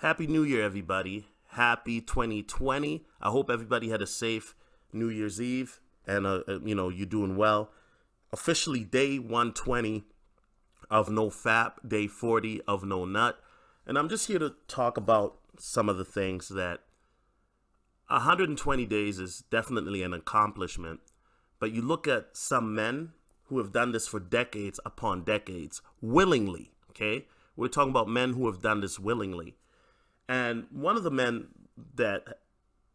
Happy New Year, everybody. Happy 2020. I hope everybody had a safe New Year's Eve and, you're doing well. Officially day 120 of no fap, day 40 of no nut. And I'm just here to talk about some of the things that 120 days is definitely an accomplishment. But you look at some men who have done this for decades upon decades, willingly, okay? We're talking about men who have done this willingly. And one of the men that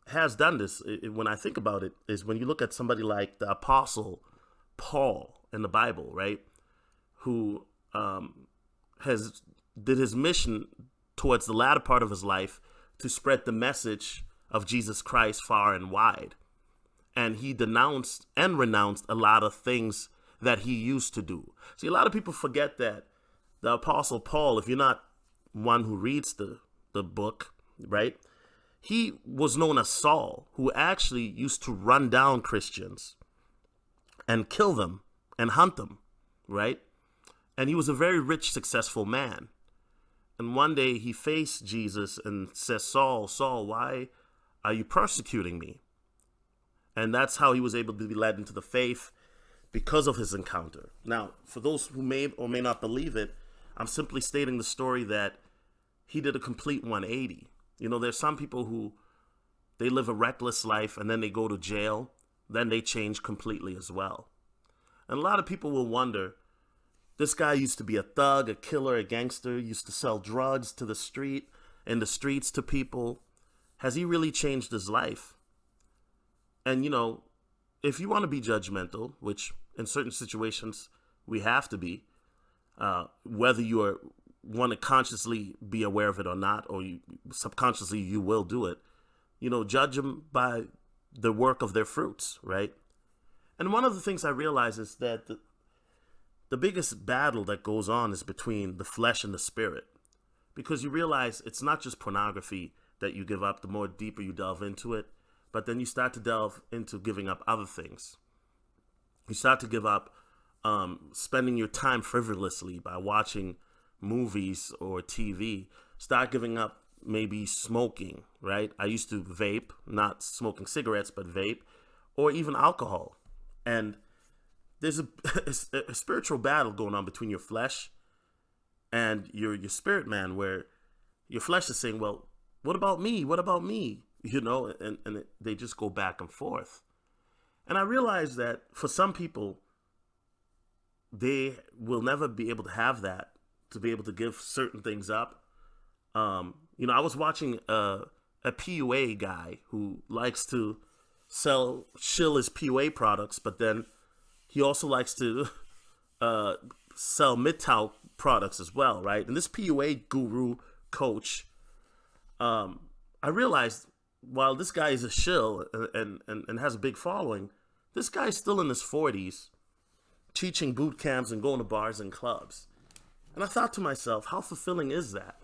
has done this, when I think about it, is when you look at somebody like the Apostle Paul in the Bible, right? Who did his mission towards the latter part of his life to spread the message of Jesus Christ far and wide. And he denounced and renounced a lot of things that he used to do. See, a lot of people forget that the Apostle Paul, if you're not one who reads the book, right? He was known as Saul, who actually used to run down Christians and kill them and hunt them, right? And he was a very rich, successful man. And one day he faced Jesus and says, Saul, why are you persecuting me? And that's how he was able to be led into the faith because of his encounter. Now, for those who may or may not believe it, I'm simply stating the story that he did a complete 180. You know, there's some people who they live a reckless life and then they go to jail, then they change completely as well. And a lot of people will wonder, this guy used to be a thug, a killer, a gangster, used to sell drugs in the streets to people. Has he really changed his life? And, if you want to be judgmental, which in certain situations we have to be, whether you want to consciously be aware of it or not, or subconsciously you will do it, judge them by the work of their fruits, right? And one of the things I realize is that the biggest battle that goes on is between the flesh and the spirit, because you realize it's not just pornography that you give up the more deeper you delve into it, but then you start to delve into giving up other things. You start to give up spending your time frivolously by watching movies or TV. Start giving up maybe smoking, right? I used to vape, not smoking cigarettes, but vape, or even alcohol. And there's a spiritual battle going on between your flesh and your spirit, man, where your flesh is saying, well, what about me? What about me? And they just go back and forth. And I realize that for some people, they will never be able to have that, to be able to give certain things up. I was watching a PUA guy who likes to shill his PUA products, but then he also likes to sell MGTOW products as well, right? And this PUA guru coach, I realized while this guy is a shill and has a big following, this guy's still in his 40s, teaching boot camps and going to bars and clubs. And I thought to myself, how fulfilling is that?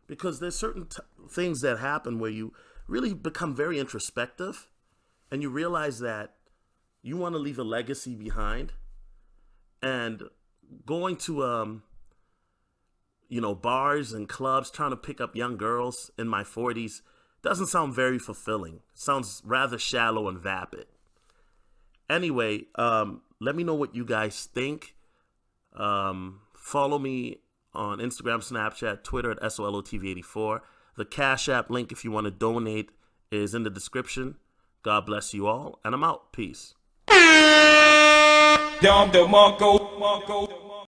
Because there's certain things that happen where you really become very introspective and you realize that you want to leave a legacy behind. And going to, bars and clubs, trying to pick up young girls in my 40s doesn't sound very fulfilling. It sounds rather shallow and vapid. Anyway, let me know what you guys think. Follow me on Instagram, Snapchat, Twitter at SOLOTV84. The Cash App link, if you want to donate, is in the description. God bless you all, and I'm out. Peace.